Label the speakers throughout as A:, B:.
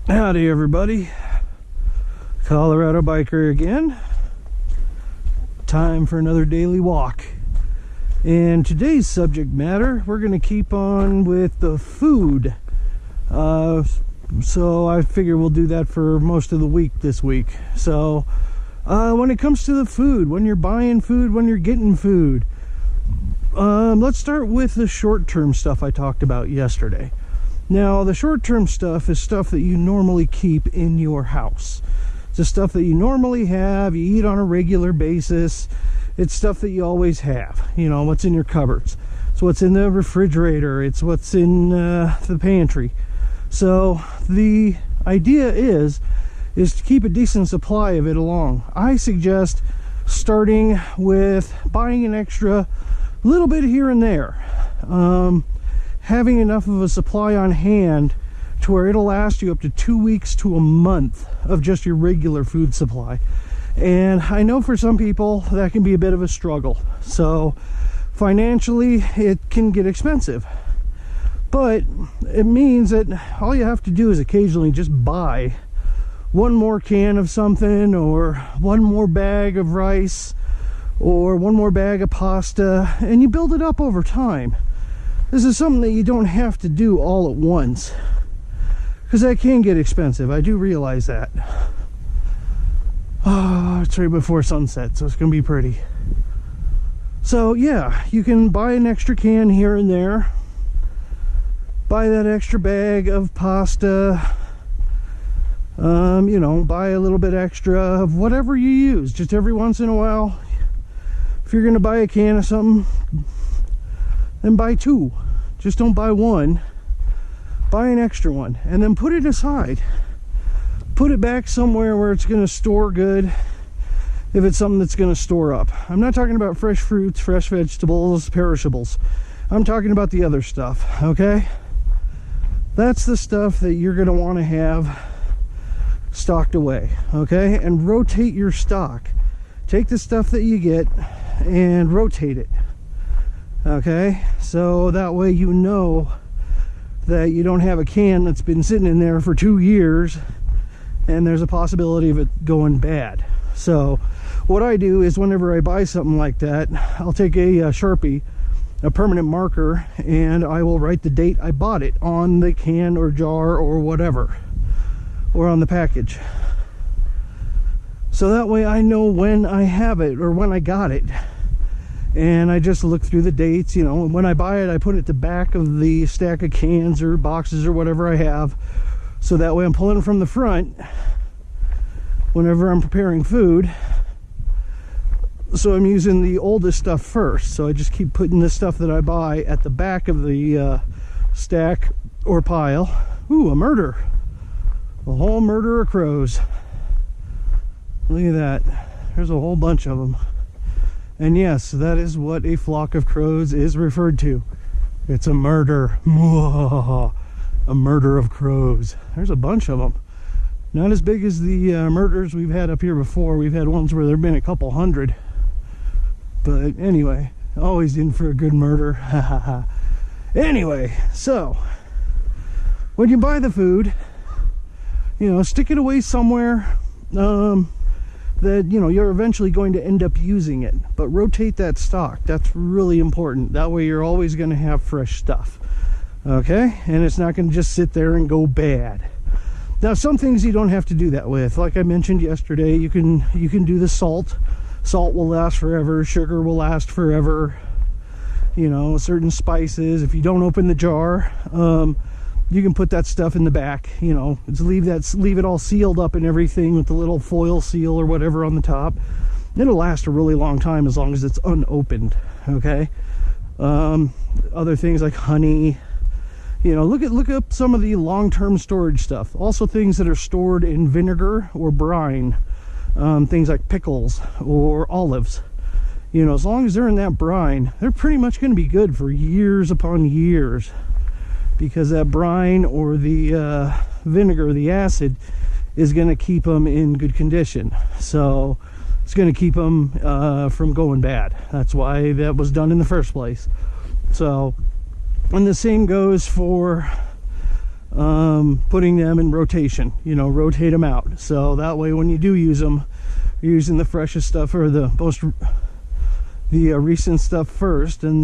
A: Howdy everybody, Colorado biker again. Time for another daily walk. And today's subject matter, we're going to keep on with the food. So I figure we'll do that for most of the week this week. So when it comes to the food, when you're buying food, when you're getting food, let's start with the short-term stuff I talked about yesterday. Now, the short-term stuff is stuff that you normally keep in your house. It's the stuff that you normally have, you eat on a regular basis. It's stuff that you always have. You know, what's in your cupboards. It's what's in the refrigerator. It's what's in the pantry. So, the idea is to keep a decent supply of it along. I suggest starting with buying an extra little bit here and there. Having enough of a supply on hand to where it'll last you up to 2 weeks to a month of just your regular food supply. And I know for some people that can be a bit of a struggle. So financially it can get expensive. But it means that all you have to do is occasionally just buy one more can of something, or one more bag of rice, or one more bag of pasta, and you build it up over time. This is something that you don't have to do all at once, because that can get expensive. I do realize that. Oh, it's right before sunset, so it's going to be pretty. So yeah, you can buy an extra can here and there. Buy that extra bag of pasta. You know, buy a little bit extra of whatever you use, just every once in a while. If you're going to buy a can of something, then buy two. Just don't buy one. Buy an extra one and then put it aside. Put it back somewhere where it's going to store good, if it's something that's going to store up. I'm not talking about fresh fruits, fresh vegetables, perishables. I'm talking about the other stuff, okay? That's the stuff that you're going to want to have stocked away, okay? And rotate your stock. Take the stuff that you get and rotate it. Okay, so that way you know that you don't have a can that's been sitting in there for 2 years and there's a possibility of it going bad. So what I do is whenever I buy something like that, I'll take a Sharpie, a permanent marker, and I will write the date I bought it on the can or jar or whatever, or on the package. So that way I know when I have it or when I got it. And I just look through the dates, you know, and when I buy it, I put it at the back of the stack of cans or boxes or whatever I have. So that way I'm pulling from the front whenever I'm preparing food. So I'm using the oldest stuff first. So I just keep putting the stuff that I buy at the back of the stack or pile. Ooh, a murder. A whole murder of crows. Look at that. There's a whole bunch of them. And yes, that is what a flock of crows is referred to. It's a murder. A murder of crows. There's a bunch of them. Not as big as the murders we've had up here before. We've had ones where there have been a couple hundred. But anyway, always in for a good murder. Anyway, so when you buy the food, you know, stick it away somewhere. That, you know, you're eventually going to end up using it, but rotate that stock. That's really important. That way you're always going to have fresh stuff, okay? And it's not going to just sit there and go bad. Now, some things you don't have to do that with. Like I mentioned yesterday, you can do the salt. Salt will last forever. Sugar will last forever. You know, certain spices, if you don't open the jar, you can put that stuff in the back, you know, leave it all sealed up and everything with the little foil seal or whatever on the top. It'll last a really long time as long as it's unopened, okay? Other things like honey, you know, look up some of the long-term storage stuff. Also things that are stored in vinegar or brine, things like pickles or olives. You know, as long as they're in that brine, they're pretty much going to be good for years upon years. Because that brine or the vinegar, the acid, is going to keep them in good condition. So it's going to keep them from going bad. That's why that was done in the first place. So, and the same goes for putting them in rotation, you know, rotate them out. So that way when you do use them, you're using the freshest stuff or the most recent stuff first, and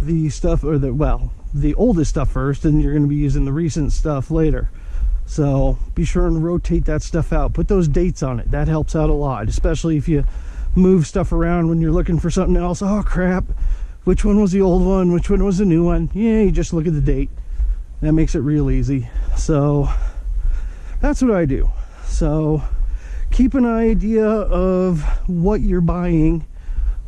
A: the stuff, or the oldest stuff first, and you're going to be using the recent stuff later. So be sure and rotate that stuff out. Put those dates on it. That helps out a lot, especially if you move stuff around when you're looking for something else. Oh crap, which one was the old one, which one was the new one? Yeah, you just look at the date. That makes it real easy. So that's what I do. So keep an idea of what you're buying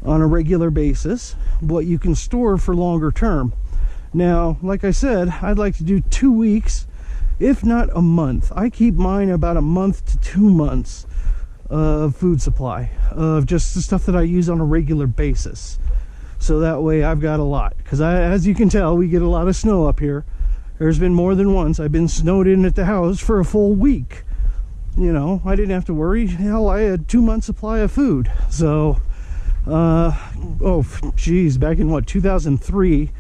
A: on a regular basis, what you can store for longer term. Now, like I said, I'd like to do 2 weeks, if not a month. I keep mine about a month to 2 months of food supply, of just the stuff that I use on a regular basis. So that way I've got a lot, because as you can tell, we get a lot of snow up here. There's been more than once I've been snowed in at the house for a full week. You know, I didn't have to worry. Hell, I had 2 months supply of food. So oh geez, back in what, 2003,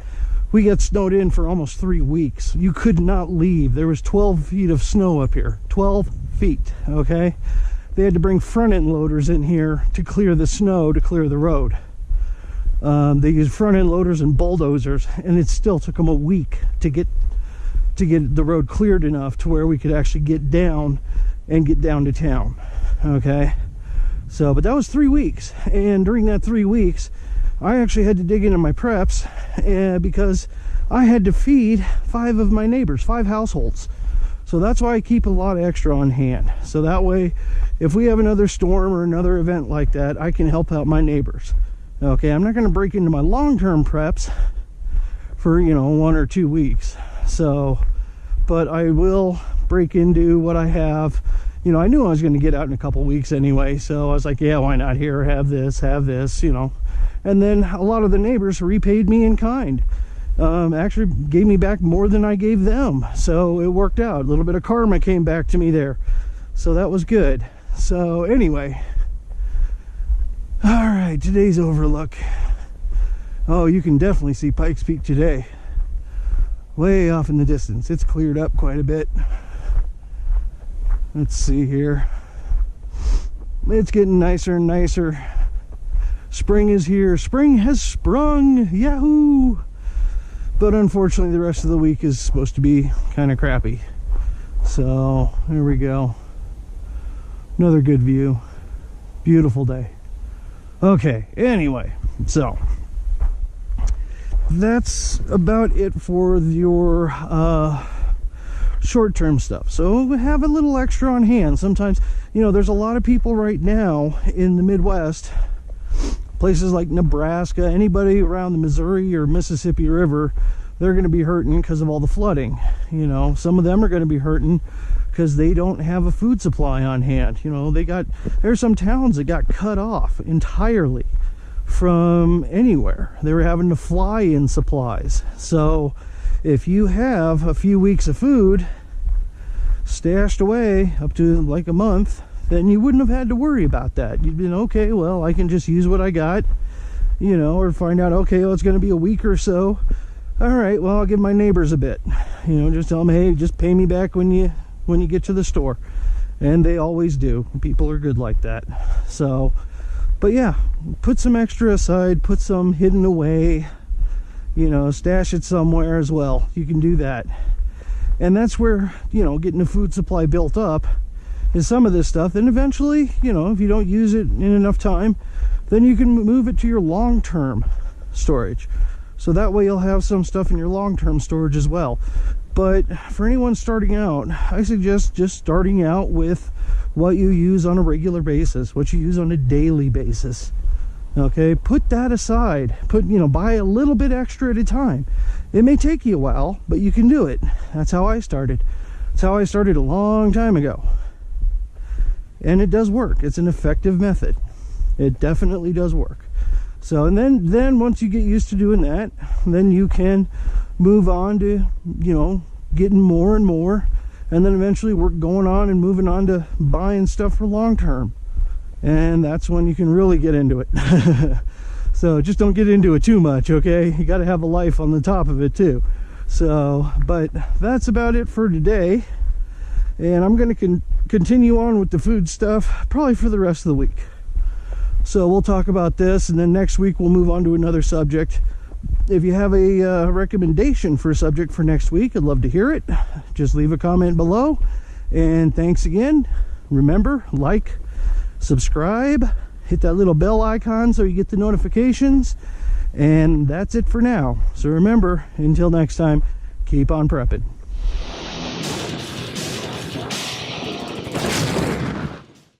A: we got snowed in for almost 3 weeks. You could not leave. There was 12 feet of snow up here. 12 feet, okay? They had to bring front end loaders in here to clear the snow, to clear the road. They used front end loaders and bulldozers, and it still took them a week to get the road cleared enough to where we could actually get down to town. Okay, so but that was 3 weeks, and during that 3 weeks I actually had to dig into my preps because I had to feed 5 of my neighbors, 5 households. So that's why I keep a lot extra on hand, so that way if we have another storm or another event like that, I can help out my neighbors. Okay, I'm not going to break into my long-term preps for, you know, 1 or 2 weeks. So, but I will break into what I have. You know, I knew I was going to get out in a couple weeks anyway, so I was like, yeah, why not? Here, have this, you know. And then a lot of the neighbors repaid me in kind. Actually gave me back more than I gave them, so it worked out. A little bit of karma came back to me there, so that was good. So anyway, all right, today's overlook. Oh, you can definitely see Pikes Peak today, way off in the distance. It's cleared up quite a bit. Let's see here. It's getting nicer and nicer. Spring is here. Spring has sprung. Yahoo! But unfortunately, the rest of the week is supposed to be kind of crappy. So there we go. Another good view. Beautiful day. Okay, anyway, so that's about it for your short-term stuff. So have a little extra on hand. Sometimes, you know, there's a lot of people right now in the Midwest, places like Nebraska, anybody around the Missouri or Mississippi River, they're going to be hurting because of all the flooding. You know, some of them are going to be hurting because they don't have a food supply on hand. You know, there's some towns that got cut off entirely from anywhere. They were having to fly in supplies. So if you have a few weeks of food stashed away up to like a month, then you wouldn't have had to worry about that. You'd been, okay, well, I can just use what I got, you know, or find out, okay, well, it's going to be a week or so. All right, well, I'll give my neighbors a bit, you know, just tell them, hey, just pay me back when you get to the store. And they always do. People are good like that. So, but yeah, put some extra aside, put some hidden away, you know, stash it somewhere as well. You can do that. And that's where, you know, getting a food supply built up is some of this stuff. Then eventually, you know, if you don't use it in enough time, then you can move it to your long-term storage. So that way you'll have some stuff in your long-term storage as well. But for anyone starting out, I suggest just starting out with what you use on a regular basis, what you use on a daily basis. Okay, put that aside. Buy a little bit extra at a time. It may take you a while, but you can do it. That's how I started. That's how I started a long time ago. And it does work. It's an effective method. It definitely does work. So, and then once you get used to doing that, then you can move on to, you know, getting more and more, and then eventually we're going on and moving on to buying stuff for long term. And that's when you can really get into it. So just don't get into it too much, okay? You got to have a life on the top of it too. So, but that's about it for today. And I'm going to continue on with the food stuff probably for the rest of the week. So we'll talk about this, and then next week we'll move on to another subject. If you have a recommendation for a subject for next week, I'd love to hear it. Just leave a comment below. And thanks again. Remember, like, subscribe, hit that little bell icon so you get the notifications. And that's it for now. So remember, until next time, keep on prepping.